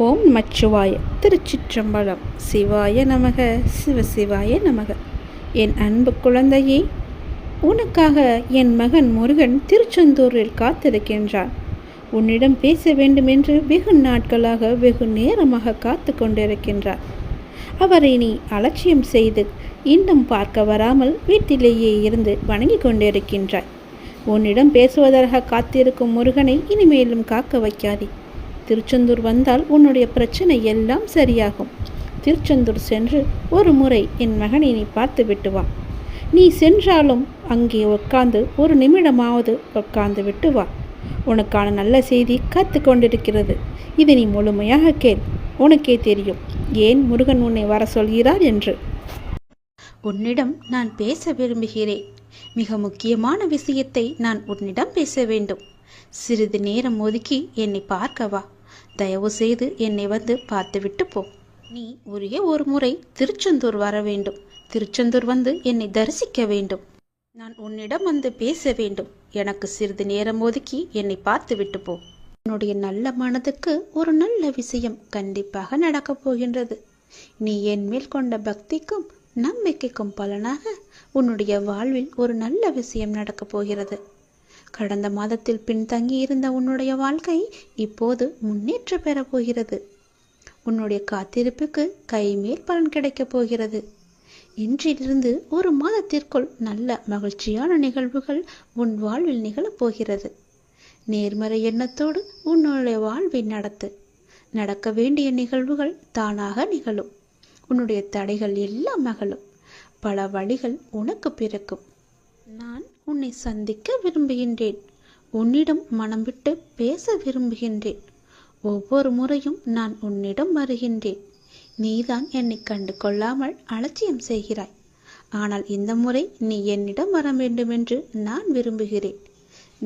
ஓம் நமச்சிவாய. திருச்சிற்றம்பலம். சிவாய நமக. சிவசிவாய நமக. என் அன்பு குழந்தையே, உனக்காக என் மகன் முருகன் திருச்செந்தூரில் காத்திருக்கின்றான். உன்னிடம் பேச வேண்டுமென்று வெகு நாட்களாக வெகு நேரமாக காத்து கொண்டிருக்கின்றார். அவரை நீ அலட்சியம் செய்து இன்னும் பார்க்க வராமல் வீட்டிலேயே இருந்து வணங்கி கொண்டிருக்கின்றாய். உன்னிடம் பேசுவதாக காத்திருக்கும் முருகனை இனிமேலும் காக்க வைக்காதே. திருச்செந்தூர் வந்தால் உன்னுடைய பிரச்சனை எல்லாம் சரியாகும். திருச்செந்தூர் சென்று ஒரு முறை என் மகனை நீ பார்த்து விட்டு வா. நீ சென்றாலும் அங்கே உட்கார்ந்து ஒரு நிமிடமாவது உட்கார்ந்து விட்டு வா. உனக்கான நல்ல செய்தி காத்து கொண்டிருக்கிறது. இதை நீ முழுமையாக கேள். உனக்கே தெரியும் ஏன் முருகன் உன்னை வர சொல்கிறார் என்று. உன்னிடம் நான் பேச விரும்புகிறேன். மிக முக்கியமான விஷயத்தை நான் உன்னிடம் பேச வேண்டும். சிறிது நேரம் ஒதுக்கி என்னை பார்க்க வா. தயவு செய்து என்னை வந்து பார்த்துவிட்டு போ. நீ ஒரே ஒரு முறை திருச்செந்தூர் வர வேண்டும். திருச்செந்தூர் வந்து என்னை தரிசிக்க வேண்டும். நான் உன்னிடம் வந்து பேச வேண்டும். எனக்கு சிறிது நேரம் ஒதுக்கி என்னை பார்த்துவிட்டு போ. உன்னுடைய நல்ல மனதுக்கு ஒரு நல்ல விஷயம் கண்டிப்பாக நடக்கப் போகின்றது. நீ என் மேல் கொண்ட பக்திக்கும் நம்பிக்கைக்கும் பலனாக உன்னுடைய வாழ்வில் ஒரு நல்ல விஷயம் நடக்கப் போகிறது. கடந்த மாதத்தில் பின்தங்கி இருந்த உன்னுடைய வாழ்க்கை இப்போது முன்னேற்ற பெறப் போகிறது. உன்னுடைய காத்திருப்புக்கு கைமேல் பலன் கிடைக்கப் போகிறது. இன்றிலிருந்து ஒரு மாதத்திற்குள் நல்ல மகிழ்ச்சியான நிகழ்வுகள் உன் வாழ்வில் நிகழப்போகிறது. நேர்மறை எண்ணத்தோடு உன்னுடைய வாழ்வை நடத்து. நடக்க வேண்டிய நிகழ்வுகள் தானாக நிகழும். உன்னுடைய தடைகள் எல்லாம் அகலும். பல வழிகள் உனக்கு பிறக்கும். நான் உன்னை சந்திக்க விரும்புகின்றேன். உன்னிடம் மனம் விட்டு பேச விரும்புகின்றேன். ஒவ்வொரு முறையும் நான் உன்னிடம் வருகின்றேன். நீதான் என்னை கண்டு கொள்ளாமல் அலட்சியம் செய்கிறாய். ஆனால் இந்த முறை நீ என்னிடம் வர வேண்டுமென்று நான் விரும்புகிறேன்.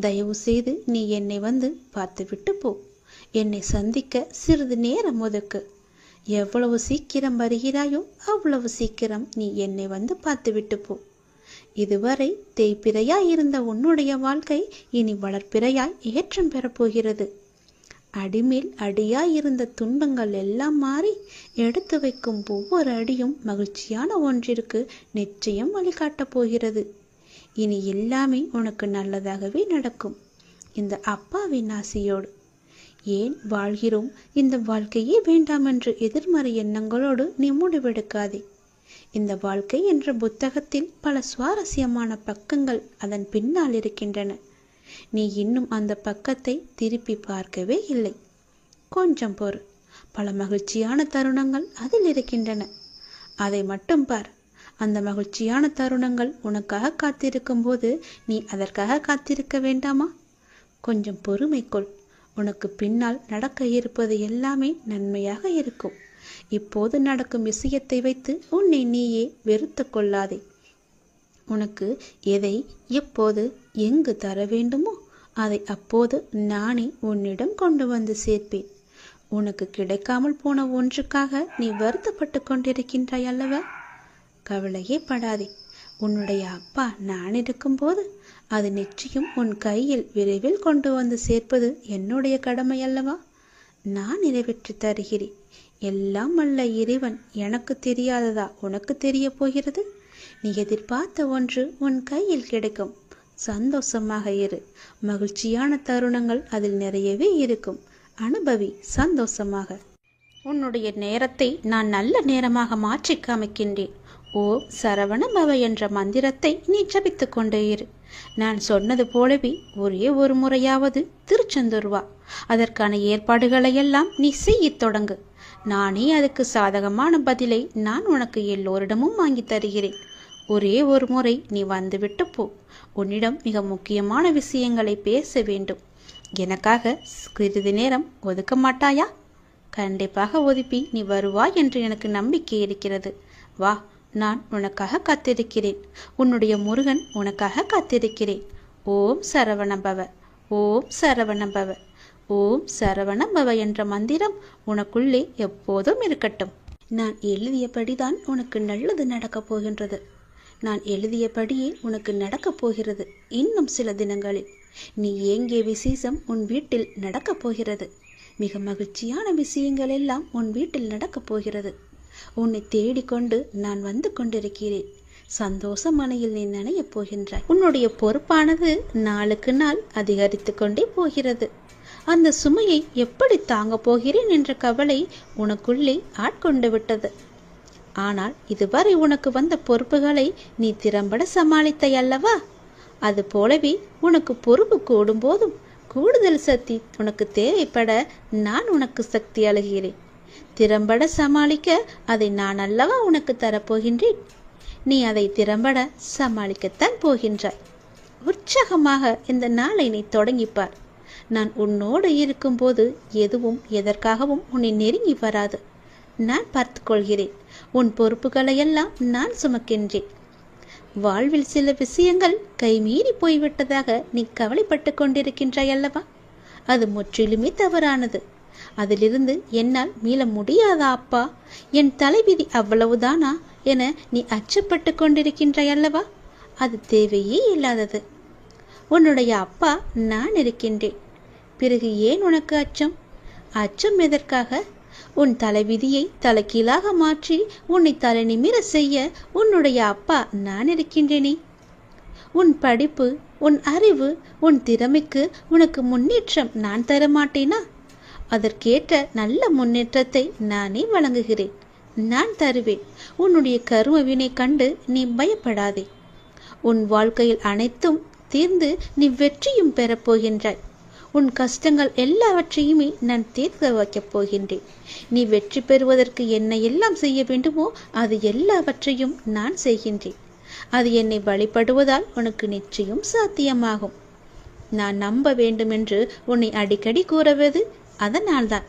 தயவு செய்து நீ என்னை வந்து பார்த்துவிட்டு போ. என்னை சந்திக்க சிறிது நேரம் ஒதுக்கு. எவ்வளவு சீக்கிரம் வருகிறாயோ அவ்வளவு சீக்கிரம் நீ என்னை வந்து பார்த்துவிட்டு போ. இதுவரை தேய்பிறையாய் இருந்த உன்னுடைய வாழ்க்கை இனி வளர்ப்பிறையாய் ஏற்றம் பெறப்போகிறது. அடிமேல் அடியாய் இருந்த துன்பங்கள் எல்லாம் மாறி எடுத்து வைக்கும் ஒவ்வொரு அடியும் மகிழ்ச்சியான ஒன்றிற்கு நிச்சயம் வழிகாட்டப் போகிறது. இனி எல்லாமே உனக்கு நல்லதாகவே நடக்கும். இந்த அப்பாவின் ஆசையோடு. ஏன் வாழ்கிறோம், இந்த வாழ்க்கையே வேண்டாம் என்று எதிர்மறை எண்ணங்களோடு நீ முடிவெடுக்காதே. இந்த வாழ்க்கை என்ற புத்தகத்தில் பல சுவாரஸ்யமான பக்கங்கள் அதன் பின்னால் இருக்கின்றன. நீ இன்னும் அந்த பக்கத்தை திருப்பி பார்க்கவே இல்லை. கொஞ்சம் பொறு. பல மகிழ்ச்சியான தருணங்கள் அதில் இருக்கின்றன. அதை மட்டும் பார். அந்த மகிழ்ச்சியான தருணங்கள் உனக்காக காத்திருக்கும் போது நீ அதற்காக காத்திருக்க வேண்டாமா? கொஞ்சம் பொறுமை கொள். உனக்கு பின்னால் நடக்க இருப்பது எல்லாமே நன்மையாக இருக்கும். இப்போது நடக்கும் விஷயத்தை வைத்து உன்னை நீயே வெறுத்து கொள்ளாதே. உனக்கு எதை எப்போது எங்கு தர வேண்டுமோ அதை அப்போது நானே உன்னிடம் கொண்டு வந்து சேர்ப்பேன். உனக்கு கிடைக்காமல் போன ஒன்றுக்காக நீ வருத்தப்பட்டு கொண்டிருக்கின்றாய் அல்லவா? கவலையே படாதே. உன்னுடைய அப்பா நான் இருக்கும்போது அது நிச்சயம் உன் கையில் விரைவில் கொண்டு வந்து சேர்ப்பது என்னுடைய கடமை அல்லவா? நான் நிறைவேற்றி தருகிறேன். எல்லாம் வல்ல இறைவன் எனக்கு தெரியாததா உனக்கு தெரிய போகிறது? நீ எதிர்பார்த்த ஒன்று உன் கையில் கிடைக்கும். சந்தோஷமாக இரு. மகிழ்ச்சியான தருணங்கள் அதில் நிறையவே இருக்கும். அனுபவி சந்தோஷமாக. உன்னுடைய நேரத்தை நான் நல்ல நேரமாக மாற்றி காமிக்கின்றேன். ஓம் சரவண பவ என்ற மந்திரத்தை நீ ஜபித்து கொண்டே இரு. நான் சொன்னது போலவே ஒரே ஒரு முறையாவது திருச்செந்தூர் வா. அதற்கான ஏற்பாடுகளை எல்லாம் நீ செய்யத் தொடங்கு. நானே அதுக்கு சாதகமான பதிலை நான் உனக்கு எல்லோரிடமும் வாங்கி தருகிறேன். ஒரே ஒரு முறை நீ வந்துவிட்டு போ. உன்னிடம் மிக முக்கியமான விஷயங்களை பேச வேண்டும். எனக்காக சிறிது நேரம் ஒதுக்க மாட்டாயா? கண்டிப்பாக ஒதுப்பி நீ வருவாய் என்று எனக்கு நம்பிக்கை இருக்கிறது. வா, நான் உனக்காக காத்திருக்கிறேன். உன்னுடைய முருகன் உனக்காக காத்திருக்கிறேன். ஓம் சரவணபவ, ஓம் சரவணபவ, ஓம் சரவணபவ என்ற மந்திரம் உனக்குள்ளே எப்போதும் இருக்கட்டும். நான் எழுதியபடிதான் உனக்கு நல்லது நடக்கப் போகின்றது. நான் எழுதியபடியே உனக்கு நடக்கப் போகிறது. இன்னும் சில தினங்களில் நீ ஏங்கிய விசேஷம் உன் வீட்டில் நடக்கப் போகிறது. மிக மகிழ்ச்சியான விஷயங்கள் எல்லாம் உன் வீட்டில் நடக்கப் போகிறது. உன்னை தேடிக்கொண்டு நான் வந்து கொண்டிருக்கிறேன். சந்தோஷ மனையில் நீ நனையப் போகின்றாய். உன்னுடைய பொறுப்பானது நாளுக்கு நாள் அதிகரித்து கொண்டே போகிறது. அந்த சுமையை எப்படி தாங்க போகிறேன் என்ற கவலை உனக்குள்ளே ஆட்கொண்டு விட்டது. ஆனால் இதுவரை உனக்கு வந்த பொறுப்புகளை நீ திறம்பட சமாளித்தாய் அல்லவா? அது போலவே உனக்கு பொறுப்பு கூடும் போதும் கூடுதல் சக்தி உனக்கு தேவைப்பட நான் உனக்கு சக்தி அளிக்கிறேன். திறம்பட சமாளிக்க அதை நான் அல்லவா உனக்கு தரப்போகின்றேன். நீ அதை திறம்பட சமாளிக்கத்தான் போகின்றாய். உற்சாகமாக இந்த நாளை நீ தொடங்கிப்பார். நான் உன்னோடு இருக்கும்போது எதுவும் எதற்காகவும் உன்னை நெருங்கி வராது. நான் பார்த்து கொள்கிறேன். உன் பொறுப்புகளையெல்லாம் நான் சுமக்கின்றேன். வாழ்வில் சில விஷயங்கள் கைமீறி போய்விட்டதாக நீ கவலைப்பட்டு கொண்டிருக்கின்றாய் அல்லவா? அது முற்றிலுமே தவறானது. அதிலிருந்து என்னால் மீள முடியாதா அப்பா, என் தலைவிதி அவ்வளவுதானா என நீ அச்சப்பட்டு கொண்டிருக்கின்றாய் அல்லவா? அது தேவையே இல்லாதது. உன்னுடைய அப்பா நான் இருக்கின்றேன். பிறகு ஏன் உனக்கு அச்சம்? அச்சம் எதற்காக? உன் தலைவிதியை தலைகீழாக மாற்றி உன்னை தலை நிமிர செய்ய உன்னுடைய அப்பா நான் இருக்கின்றேனே. உன் படிப்பு, உன் அறிவு, உன் திறமைக்கு உனக்கு முன்னேற்றம் நான் தரமாட்டேனா? அதற்கேற்ற நல்ல முன்னேற்றத்தை நானே வழங்குகிறேன். நான் தருவேன். உன்னுடைய கருமவினை கண்டு நீ பயப்படாதே. உன் வாழ்க்கையில் அனைத்தும் தீர்ந்து நீ வெற்றியும் பெறப்போகின்றாய். உன் கஷ்டங்கள் எல்லாவற்றையுமே நான் தீர்க்க வைக்கப் போகின்றேன். நீ வெற்றி பெறுவதற்கு என்ன எல்லாம் செய்ய வேண்டுமோ அது எல்லாவற்றையும் நான் செய்கின்றேன். அது என்னை வழிபடுவதால் உனக்கு நிச்சயம் சாத்தியமாகும். நான் நம்ப வேண்டுமென்று உன்னை அடிக்கடி கூறுவது அதனால்தான்.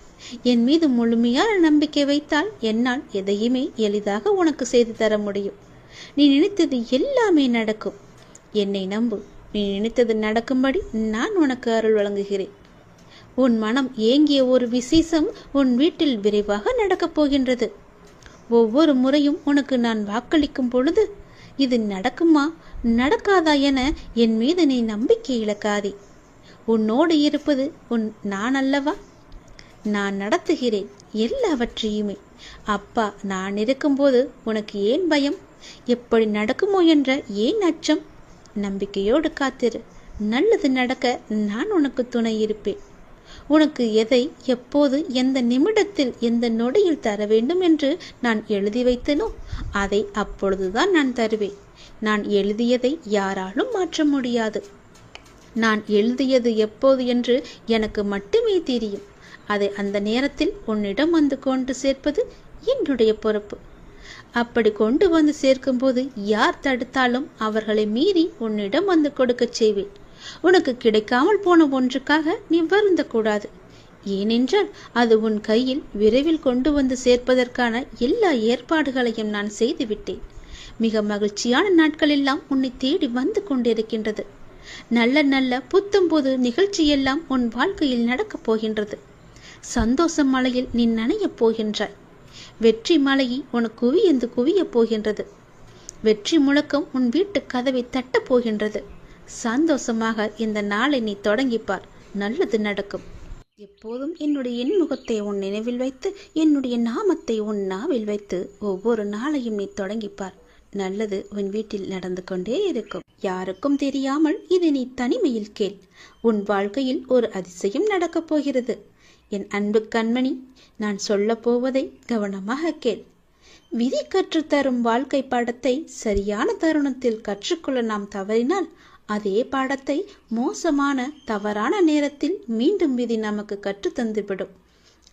என் மீது முழுமையான நம்பிக்கை வைத்தால் என்னால் எதையுமே எளிதாக உனக்கு செய்து தர முடியும். நீ நினைத்தது எல்லாமே நடக்கும். என்னை நம்பு. நீ நினைத்தது நடக்கும்படி நான் உனக்கு அருள் வழங்குகிறேன். உன் மனம் ஏங்கிய ஒரு விசேஷம் உன் வீட்டில் விரைவாக நடக்கப் போகின்றது. ஒவ்வொரு முறையும் உனக்கு நான் வாக்களிக்கும் பொழுது இது நடக்குமா நடக்காதா என என் மீது நீ நம்பிக்கை இழக்காதே. உன்னோடு இருப்பது நான் அல்லவா? நான் நடத்துகிறேன் எல்லாவற்றையுமே. அப்பா நான் இருக்கும்போது உனக்கு ஏன் பயம்? எப்படி நடக்குமோ என்ற ஏன் அச்சம்? நம்பிக்கையோடு காத்திரு. நல்லது நடக்க நான் உனக்கு துணை இருப்பேன். உனக்கு எதை எப்போது எந்த நிமிடத்தில் எந்த நொடியில் தர வேண்டும் என்று நான் எழுதி வைத்தனோ அதை அப்பொழுதுதான் நான் தருவேன். நான் எழுதியதை யாராலும் மாற்ற முடியாது. நான் எழுதியது எப்போது என்று எனக்கு மட்டுமே தெரியும். அதை அந்த நேரத்தில் உன்னிடம் வந்து கொண்டு சேர்ப்பது என்னுடைய பொறுப்பு. அப்படி கொண்டு வந்து சேர்க்கும்போது யார் தடுத்தாலும் அவர்களை மீறி உன்னிடம் வந்து கொடுக்க செய்வேன். உனக்கு கிடைக்காமல் போன ஒன்றுக்காக நீ வருந்தக்கூடாது. ஏனென்றால் அது உன் கையில் விரைவில் கொண்டு வந்து சேர்ப்பதற்கான எல்லா ஏற்பாடுகளையும் நான் செய்துவிட்டேன். மிக மகிழ்ச்சியான நாட்கள் எல்லாம் உன்னை தேடி வந்து கொண்டிருக்கின்றது. நல்ல நல்ல புத்தம்போது நிகழ்ச்சியெல்லாம் உன் வாழ்க்கையில் நடக்கப் போகின்றது. சந்தோஷ மலையில் நீ நனையப் போகின்றாய். வெற்றி மலையை உனக்கு குவியந்து குவியப் போகின்றது. வெற்றி முழக்கம் உன் வீட்டு கதவை தட்டப் போகின்றது. சந்தோஷமாக இந்த நாளை நீ தொடங்கிப்பார். நல்லது நடக்கும். எப்போதும் என்னுடைய இன்முகத்தை உன் நினைவில் வைத்து என்னுடைய நாமத்தை உன் நாவில் வைத்து ஒவ்வொரு நாளையும் நீ தொடங்கிப்பார். நல்லது உன் வீட்டில் நடந்து கொண்டே இருக்கும். யாருக்கும் தெரியாமல் இதை நீ தனிமையில் கேள். உன் வாழ்க்கையில் ஒரு அதிசயம் நடக்கப் போகிறது. என் அன்பு கண்மணி, நான் சொல்ல போவதை கவனமாக கேள். விதி கற்றுத்தரும் வாழ்க்கை பாடத்தை சரியான தருணத்தில் கற்றுக்கொள்ள நாம் தவறினால் அதே பாடத்தை மோசமான தவறான நேரத்தில் மீண்டும் விதி நமக்கு கற்றுத்தந்துவிடும்.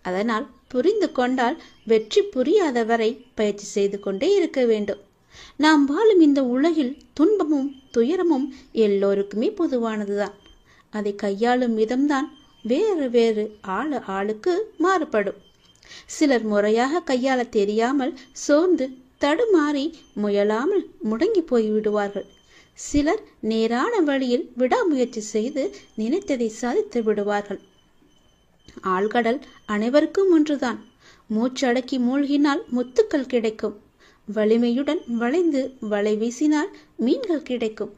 அதனால் புரிந்து கொண்டால் வெற்றி புரியாதவரை பயிற்சி செய்து கொண்டே இருக்க வேண்டும். நாம் வாழும் இந்த உலகில் துன்பமும் துயரமும் எல்லோருக்குமே பொதுவானதுதான். அதை கையாளும் விதம்தான் வேறு வேறு ஆளுக்கு மாறுபடும். சிலர் முறையாக கையாள தெரியாமல் சோர்ந்து தடுமாறி முயலாமல் முடங்கி போய்விடுவார்கள். சிலர் நேரான வழியில் விடாமுயற்சி செய்து நினைத்ததை சாதித்து விடுவார்கள். ஆழ்கடல் அனைவருக்கும் ஒன்றுதான். மூச்சடக்கி மூழ்கினால் முத்துக்கள் கிடைக்கும். வலிமையுடன் வளைந்து வலை வீசினால் மீன்கள் கிடைக்கும்.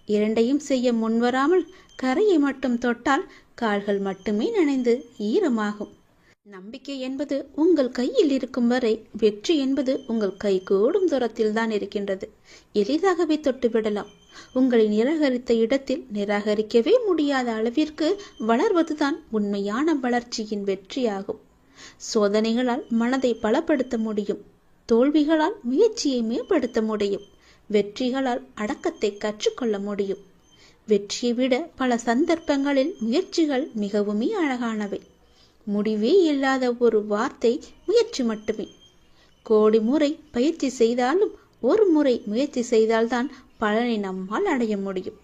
இரண்டையும் செய்ய முன்வராமல் கரையை மட்டும் தொட்டால் கால்கள் மட்டுமே நனைந்து ஈரமாகும். நம்பிக்கை என்பது உங்கள் கையில் இருக்கும் வரை வெற்றி என்பது உங்கள் கை கூடும் தூரத்தில் தான் இருக்கின்றது. எளிதாகவே தொட்டுவிடலாம். உங்களை நிராகரித்த இடத்தில் நிராகரிக்கவே முடியாத அளவிற்கு வளர்வதுதான் உண்மையான வளர்ச்சியின் வெற்றியாகும். சோதனைகளால் மனதை பலப்படுத்த முடியும். தோல்விகளால் முயற்சியை மேம்படுத்த முடியும். வெற்றிகளால் அடக்கத்தை கற்றுக்கொள்ள முடியும். வெற்றியை விட பல சந்தர்ப்பங்களில் முயற்சிகள் மிகவுமே அழகானவை. முடிவே இல்லாத ஒரு வார்த்தை முயற்சி மட்டுமே. கோடி முறை பயிற்சி செய்தாலும் ஒரு முறை முயற்சி செய்தால்தான் பலனை நம்மால் அடைய முடியும்.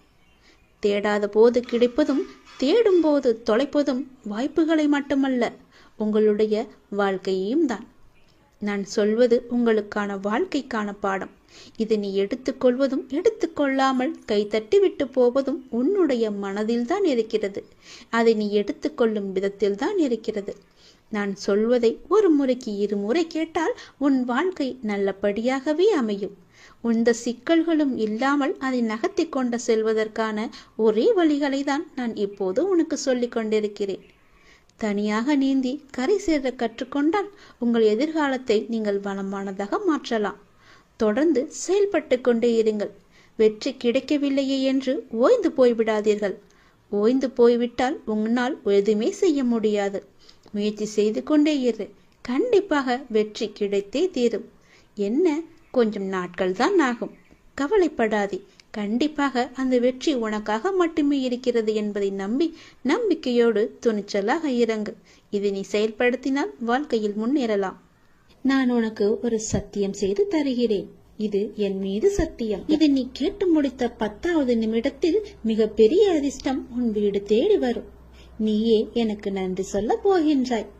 தேடாத போது கிடைப்பதும் தேடும் போது தொலைப்பதும் வாய்ப்புகளை மட்டுமல்ல, உங்களுடைய வாழ்க்கையையும் தான். நான் சொல்வது உங்களுக்கான வாழ்க்கைக்கான பாடம். இதை நீ எடுத்துக்கொள்வதும் எடுத்துக்கொள்ளாமல் கைத்தட்டி விட்டு போவதும் உன்னுடைய மனதில் தான் இருக்கிறது. அதை நீ எடுத்துக்கொள்ளும் விதத்தில் தான் இருக்கிறது. நான் சொல்வதை ஒரு முறைக்கு இருமுறை கேட்டால் உன் வாழ்க்கை நல்லபடியாகவே அமையும். எந்த சிக்கல்களும் இல்லாமல் அதை நகர்த்தி கொண்டு செல்வதற்கான ஒரே வழிகளை தான் நான் இப்போது உனக்கு சொல்லிக் கொண்டிருக்கிறேன். தனியாக நீந்தி கரை சேர கற்றுக்கொண்டால் உங்கள் எதிர்காலத்தை நீங்கள் வளமானதாக மாற்றலாம். தொடர்ந்து செயல்பட்டு கொண்டே இருங்கள். வெற்றி கிடைக்கவில்லையே என்று ஓய்ந்து போய்விடாதீர்கள். ஓய்ந்து போய்விட்டால் உன்னால் எதுவுமே செய்ய முடியாது. முயற்சி செய்து கொண்டே இரு. கண்டிப்பாக வெற்றி கிடைத்தே தீரும். என்ன, கொஞ்சம் நாட்கள் தான் ஆகும். கவலைப்படாதே. கண்டிப்பாக அந்த வெற்றி உனக்காக மட்டுமே இருக்கிறது என்பதை நம்பி நம்பிக்கையோடு துணிச்சலாக இறங்கு. இதை நீ செயல்படுத்தினால் வாழ்க்கையில் முன்னேறலாம். நான் உனக்கு ஒரு சத்தியம் செய்து தருகிறேன். இது என் மீது சத்தியம். இதை நீ கேட்டு முடித்த 10வது நிமிடத்தில் மிக பெரிய அதிர்ஷ்டம் உன் வீடு தேடி வரும். நீயே எனக்கு நன்றி சொல்ல போகின்றாய்.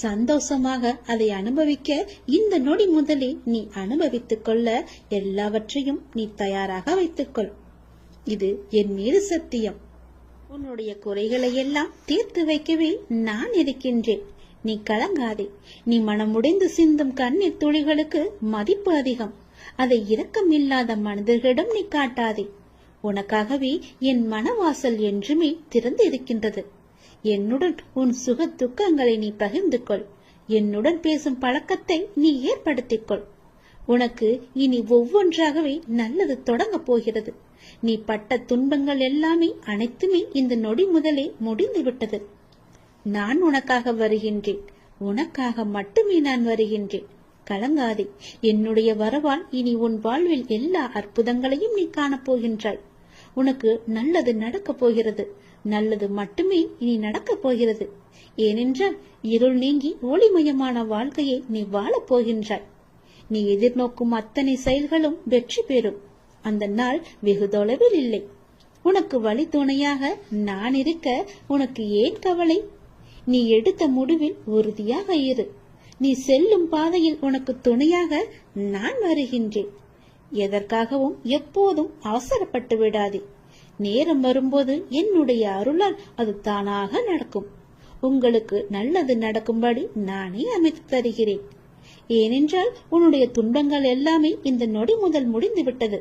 சந்தோஷமாக அதை அனுபவிக்க இந்த நொடி முதலே நீ அனுபவித்துக் கொள்ள எல்லாவற்றையும் நீ தயாராக வைத்துக்கொள். இது என் மீது சத்தியம். உன்னுடைய குறைகளை எல்லாம் தீர்த்து வைக்கவே நான் இருக்கின்றேன். நீ கலங்காதே. நீ மனமுடைந்து சிந்தும் கண்ணீர் துளிகளுக்கு மதிப்பு அதிகம். அதை இரக்கமில்லாத மனிதர்களிடம் நீ காட்டாதே. உனக்காகவே என் மனவாசல் என்றுமே திறந்து இருக்கின்றது. என்னுடன் உன் சுக துக்கங்களை நீ பகிர்ந்து கொள். என்னுடன் பேசும் பழக்கத்தை நீ ஏற்படுத்திக் கொள். உனக்கு இனி ஒவ்வொன்றாகவே நல்லது தொடங்க போகிறது. நீ பட்ட துன்பங்கள் எல்லாமே அனைத்துமே இந்த நொடி முதலே முடிந்து விட்டது. நான் உனக்காக வருகின்றேன். உனக்காக மட்டுமே நான் வருகின்றேன். கலங்காதே. என்னுடைய வரவால் இனி உன் வாழ்வில் எல்லா அற்புதங்களையும் நீ காணப்போகின்றாய். உனக்கு நல்லது நடக்கப் போகிறது. நல்லது மட்டுமே இனி நடக்கப் போகிறது. ஏனென்றால் இருள் நீங்கி ஒளிமயமான வாழ்க்கையை நீ வாழப் போகின்றாய். நீ எதிர்நோக்கும் அத்தனை செயல்களும் வெற்றி பெறும். அந்த நாள் வெகு தொலைவில் இல்லை. உனக்கு வழி துணையாக நான் இருக்க உனக்கு ஏன் கவலை? நீ எடுத்த முடிவில் உறுதியாக இரு. நீ செல்லும் பாதையில் உனக்கு துணையாக நான் வருகின்றேன். எதற்காகவும் எப்போதும் அவசரப்பட்டு விடாதே. நேரம் வரும்போது என்னுடைய அருளால் அது தானாக நடக்கும். உங்களுக்கு நல்லது நடக்கும்படி நானே அமைத்து தருகிறேன். ஏனென்றால் உன்னுடைய துன்பங்கள் எல்லாமே இந்த நொடி முதல் முடிந்து விட்டது.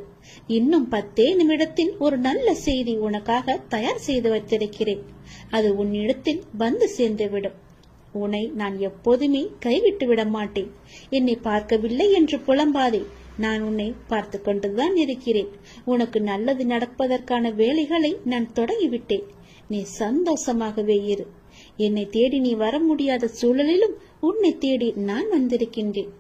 இன்னும் 10 நிமிடத்தில் ஒரு நல்ல செய்தி உனக்காக தயார் செய்து வைத்திருக்கிறேன். அது உன்னிடத்தில் வந்து சேர்ந்துவிடும். உன்னை நான் எப்போதுமே கைவிட்டு விட மாட்டேன். என்னை பார்க்கவில்லை என்று புலம்பாதே. நான் உன்னை பார்த்து கொண்டுதான் இருக்கிறேன். உனக்கு நல்லது நடப்பதற்கான வேலைகளை நான் தொடங்கிவிட்டேன். நீ சந்தோஷமாகவே இரு. என்னை தேடி நீ வர முடியாத சூழலிலும் உன்னை தேடி நான் வந்திருக்கின்றேன்.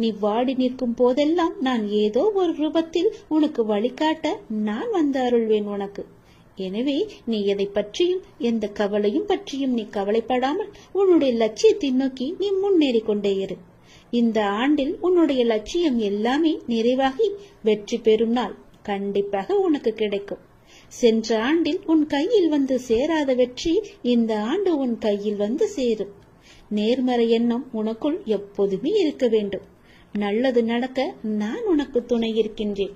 நீ வாடி நிற்கும் போதெல்லாம் நான் ஏதோ ஒரு ரூபத்தில் உனக்கு வழிகாட்ட நான் வந்து அருள்வேன் உனக்கு. எனவே நீ எதை பற்றியும் எந்த கவலையும் பற்றியும் நீ கவலைப்படாமல் உன்னுடைய லட்சியத்தை நோக்கி நீ முன்னேறி கொண்டே இரு. இந்த ஆண்டில் உன்னுடைய லட்சியம் எல்லாமே நிறைவாகி வெற்றி பெறும் நாள் கண்டிப்பாக உனக்கு கிடைக்கும். சென்ற ஆண்டில் உன் கையில் வந்து சேராத வெற்றி இந்த ஆண்டு உன் கையில் வந்து சேரும். நேர்மறை எண்ணம் உனக்குள் எப்போதுமே இருக்க வேண்டும். நல்லது நடக்க நான் உனக்கு துணை இருக்கின்றேன்.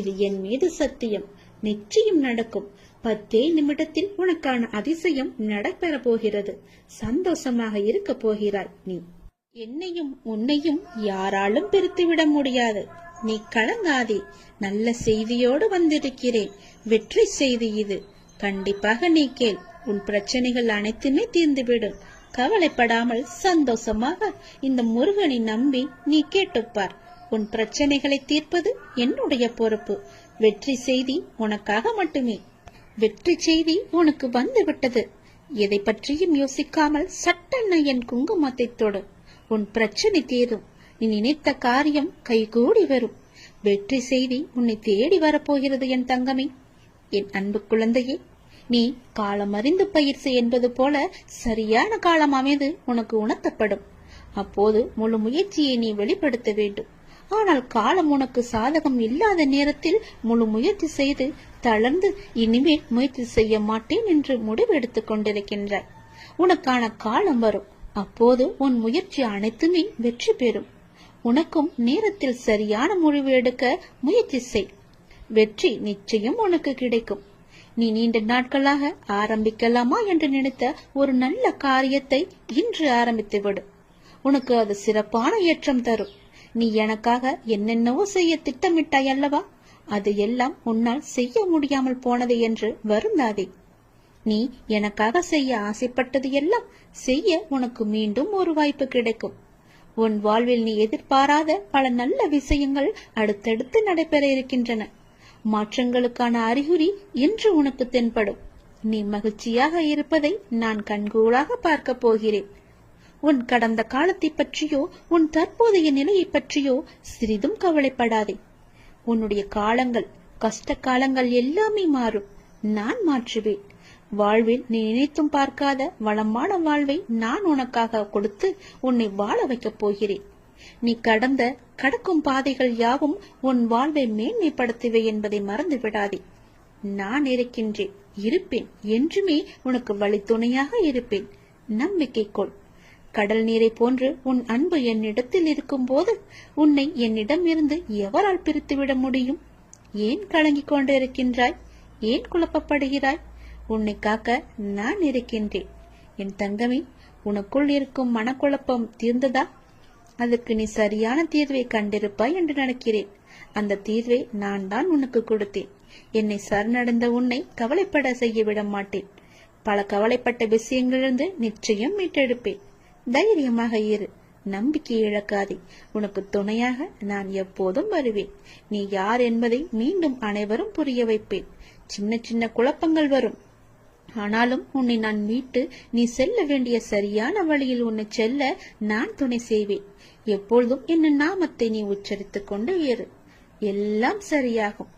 இது என் மீது சத்தியம். நிச்சயம் நடக்கும். 10 நிமிடத்தில் உனக்கான அதிசயம் நடைபெற போகிறது. சந்தோஷமாக இருக்க போகிறாய். நீ என்னையும் உன்னையும் யாராலும் பிரித்துவிட முடியாது. நீ கலங்காதே. நல்ல செய்தியோடு வந்திருக்கிறேன். வெற்றி செய்தி இது. கண்டிப்பாக நீ கேள். உன் பிரச்சனைகள் அனைத்துமே தீர்ந்துவிடும். கவலைப்படாமல் சந்தோஷமாக இந்த முருகனை நம்பி நீ கேட்டுப்பார். உன் பிரச்சனைகளை தீர்ப்பது என்னுடைய பொறுப்பு. வெற்றி செய்தி உனக்காக மட்டுமே. வெற்றி செய்தி உனக்கு வந்து விட்டது. எதை பற்றியும் யோசிக்காமல் சட்டென்ன என் குங்குமத்தை தொடு. உன் பிரச்சனை தீரும். நீ நினைத்த காரியம் கைகூடி வரும். வெற்றி செய்தி உன்னை தேடி வரப்போகிறது என் தங்கமே. என் அன்பு குழந்தையே, நீ காலம் அறிந்து பயிற்சி என்பது போல சரியான காலம் அமைந்து உனக்கு உணர்த்தப்படும். அப்போது முழு முயற்சியை நீ வெளிப்படுத்த வேண்டும். ஆனால் காலம் உனக்கு சாதகம் இல்லாத நேரத்தில் முழு முயற்சி செய்து தளர்ந்து இனிமேல் முயற்சி செய்ய மாட்டேன் என்று முடிவெடுத்துக் கொண்டிருக்கின்றாய். உனக்கான காலம் வரும். அப்போது உன் முயற்சி அனைத்துமே வெற்றி பெறும். உனக்கும் நேரத்தில் சரியான முடிவு எடுக்க முயற்சி செய். வெற்றி நிச்சயம் உனக்கு கிடைக்கும். நீ நீண்ட நாட்களாக ஆரம்பிக்கலாமா என்று நினைத்த ஒரு நல்ல காரியத்தை இன்று ஆரம்பித்து விடு. உனக்கு அது சிறப்பான ஏற்றம் தரும். நீ எனக்காக என்னென்னவோ செய்ய திட்டமிட்டாய் அல்லவா? அது எல்லாம் உன்னால் செய்ய முடியாமல் போனது என்று வருந்தாதே. நீ எனக்காக செய்ய ஆசைப்பட்டது எல்லாம் செய்ய உனக்கு மீண்டும் ஒரு வாய்ப்பு கிடைக்கும். உன் வாழ்வில் நீ எதிர்பாராத பல நல்ல விஷயங்கள் அடுத்தடுத்து நடைபெற இருக்கின்றன. மாற்றங்களுக்கான அறிகுறி இன்று உனக்கு தென்படும். நீ மகிழ்ச்சியாக இருப்பதை நான் கண்கூடாக பார்க்க போகிறேன். உன் கடந்த காலத்தை பற்றியோ உன் தற்போதைய நிலையை பற்றியோ சிறிதும் கவலைப்படாதே. உன்னுடைய காலங்கள், கஷ்ட காலங்கள் எல்லாமே மாறும். நான் மாற்றுவேன். வாழ்வில் நீ நினைத்தும் பார்க்காத வளமான வாழ்வை நான் உனக்காக கொடுத்து உன்னை வாழ வைக்கப் போகிறேன். நீ கடக்கும் பாதைகள் யாவும் உன் வாழ்வை மேன்மைப்படுத்துவே என்பதை மறந்து விடாதே. நான் இருக்கின்றேன், இருப்பேன். என்றுமே உனக்கு வழித்துணையாக இருப்பேன். நம்பிக்கை கொள். கடல் நீரை போன்று உன் அன்பு என்னிடத்தில் இருக்கும் போது உன்னை என்னிடம் இருந்து எவரால் பிரித்துவிட முடியும்? ஏன் கலங்கிக் கொண்டு இருக்கின்றாய்? ஏன் குழப்பப்படுகிறாய்? உன்னை காக்க நான் இருக்கின்றேன். என் தங்கமே, உனக்குள் இருக்கும் மனக்குழப்பம் தீர்ந்ததா? அதுக்கு நீ சரியான தீர்வை கண்டிருப்பாய் என்று நினைக்கிறேன். அந்த தீர்வை நான் தான் உனக்கு கொடுத்தேன். என்னை சரணடைந்த உன்னை கவலைப்பட செய்ய விட மாட்டேன். பல கவலைப்பட்ட விஷயங்களிலிருந்து நிச்சயம் மீட்டெடுப்பேன். தைரியமாக இரு. நம்பிக்கை இழக்காதே. உனக்கு துணையாக நான் எப்போதும் வருவேன். நீ யார் என்பதை மீண்டும் அனைவரும் புரிய வைப்பேன். சின்ன சின்ன குழப்பங்கள் வரும். ஆனாலும் உன்னை நான் மீட்டு நீ செல்ல வேண்டிய சரியான வழியில் உன்னை செல்ல நான் துணை செய்வேன். எப்பொழுதும் என் நாமத்தை நீ உச்சரித்துக் கொண்டு ஏறு. எல்லாம் சரியாகும்.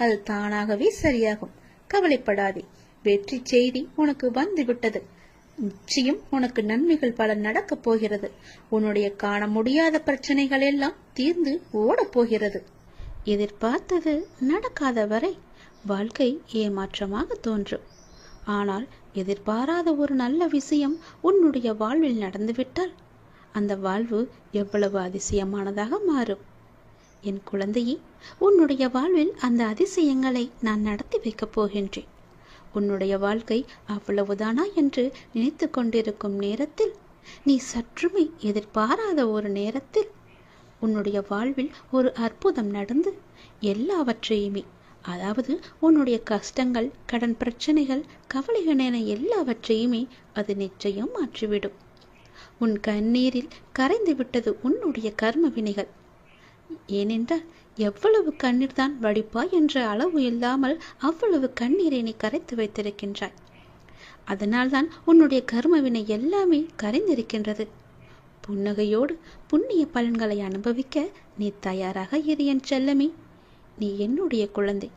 அது தானாகவே சரியாகும். கவலைப்படாதே. வெற்றி செய்தி உனக்கு வந்து விட்டது. நிச்சயம் உனக்கு நன்மைகள் பல நடக்கப் போகிறது. உன்னுடைய காண முடியாத பிரச்சனைகள் எல்லாம் தீர்ந்து ஓடப் போகிறது. எதிர்பார்த்தது நடக்காத வரை வாழ்க்கை ஏமாற்றமாக தோன்றும். ஆனால் எதிர்பாராத ஒரு நல்ல விஷயம் உன்னுடைய வாழ்வில் நடந்துவிட்டால் அந்த வாழ்வு எவ்வளவு அதிசயமானதாக மாறும். என் குழந்தையே, உன்னுடைய வாழ்வில் அந்த அதிசயங்களை நான் நடத்தி வைக்கப் போகின்றேன். உன்னுடைய வாழ்க்கை அவ்வளவுதானா என்று நினைத்து கொண்டிருக்கும் நேரத்தில், நீ சற்றுமே எதிர்பாராத ஒரு நேரத்தில் உன்னுடைய வாழ்வில் ஒரு அற்புதம் நடந்து எல்லாவற்றையுமே, அதாவது உன்னுடைய கஷ்டங்கள், கடன் பிரச்சனைகள், கவலைகள் என எல்லாவற்றையுமே அது நிச்சயம் மாற்றிவிடும். உன் கண்ணீரில் கரைந்து விட்டது உன்னுடைய கர்ம வினைகள். ஏனென்றால் எவ்வளவு கண்ணீர் தான் வடிப்பாய் என்ற அளவு இல்லாமல் அவ்வளவு கண்ணீரை நீ கரைத்து வைத்திருக்கின்றாய். அதனால்தான் உன்னுடைய கர்மவினை எல்லாமே கரைந்திருக்கின்றது. புன்னகையோடு புண்ணிய பலன்களை அனுபவிக்க நீ தயாராக இரு என் செல்லமே. நீ என்னுடைய குழந்தை.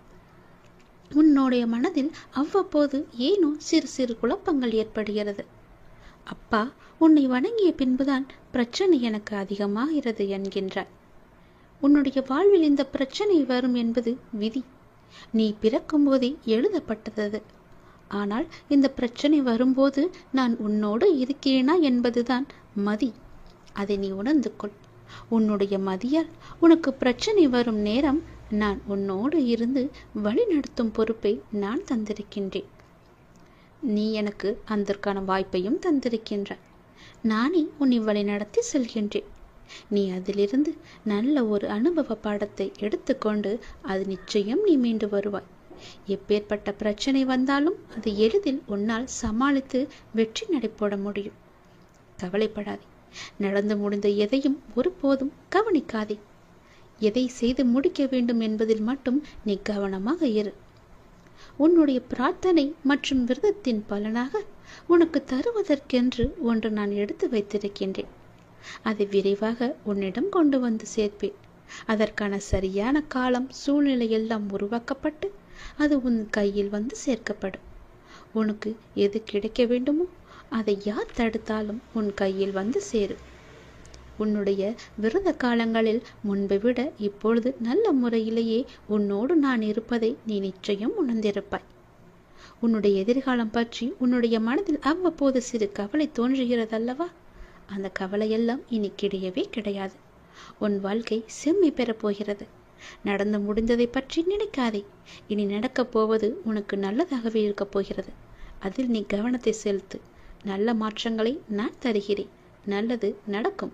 உன்னுடைய மனதில் அவ்வப்போது ஏனோ சிறு சிறு குழப்பங்கள் ஏற்படுகிறது. அப்பா, உன்னை வணங்கிய பின்புதான் பிரச்சனை எனக்கு அதிகமாகிறது என்கின்றாய். உன்னுடைய வாழ்வில் இந்த பிரச்சனை வரும் என்பது விதி. நீ பிறக்கும் போதே எழுதப்பட்டது. ஆனால் இந்த பிரச்சனை வரும்போது நான் உன்னோடு இருக்கிறேனா என்பதுதான் மதி. அதை நீ உணர்ந்து கொள். உன்னுடைய மதியால் உனக்கு பிரச்சனை வரும் நேரம் நான் உன்னோடு இருந்து வழி நடத்தும் பொறுப்பை நான் தந்திருக்கின்றேன். நீ எனக்கு அதற்கான வாய்ப்பையும் தந்திருக்கின்றாய். நானே உன்னை வழி நடத்தி செல்கின்றேன். நீ அதிலிருந்து நல்ல ஒரு அனுபவ பாடத்தை எடுத்துக்கொண்டு அது நிச்சயம் நீ மீண்டு வருவாய். எப்பேற்பட்ட பிரச்சனை வந்தாலும் அது எளிதில் உன்னால் சமாளித்து வெற்றி நடைபோட முடியும். கவலைப்படாதே. நடந்து முடிந்த எதையும் ஒருபோதும் கவனிக்காதே. எதை செய்து முடிக்க வேண்டும் என்பதில் மட்டும் நீ கவனமாக இரு. உன்னுடைய பிரார்த்தனை மற்றும் விரதத்தின் பலனாக உனக்கு தருவதற்கென்று ஒன்று நான் எடுத்து வைத்திருக்கின்றேன். அதை விரைவாக உன்னிடம் கொண்டு வந்து சேர்ப்பேன். அதற்கான சரியான காலம் சூழ்நிலை எல்லாம் உருவாக்கப்பட்டு அது உன் கையில் வந்து சேர்க்கப்படும். உனக்கு எது கிடைக்க வேண்டுமோ அதை யார் தடுத்தாலும் உன் கையில் வந்து சேரும். உன்னுடைய விரத காலங்களில் முன்பை விட இப்பொழுது நல்ல முறையிலேயே உன்னோடு நான் இருப்பதை நீ நிச்சயம் உணர்ந்திருப்பாய். உன்னுடைய எதிர்காலம் பற்றி உன்னுடைய மனதில் அவ்வப்போது சிறு கவலை தோன்றுகிறதல்லவா? அந்த கவலையெல்லாம் இனி கிடையவே கிடையாது. உன் வாழ்க்கை செம்மை பெறப்போகிறது. நடந்து முடிந்ததை பற்றி நினைக்காதே. இனி நடக்கப் போவது உனக்கு நல்லதாகவே இருக்கப் போகிறது. அதில் நீ கவனத்தை செலுத்து. நல்ல மாற்றங்களை நான் தருகிறேன். நல்லது நடக்கும்.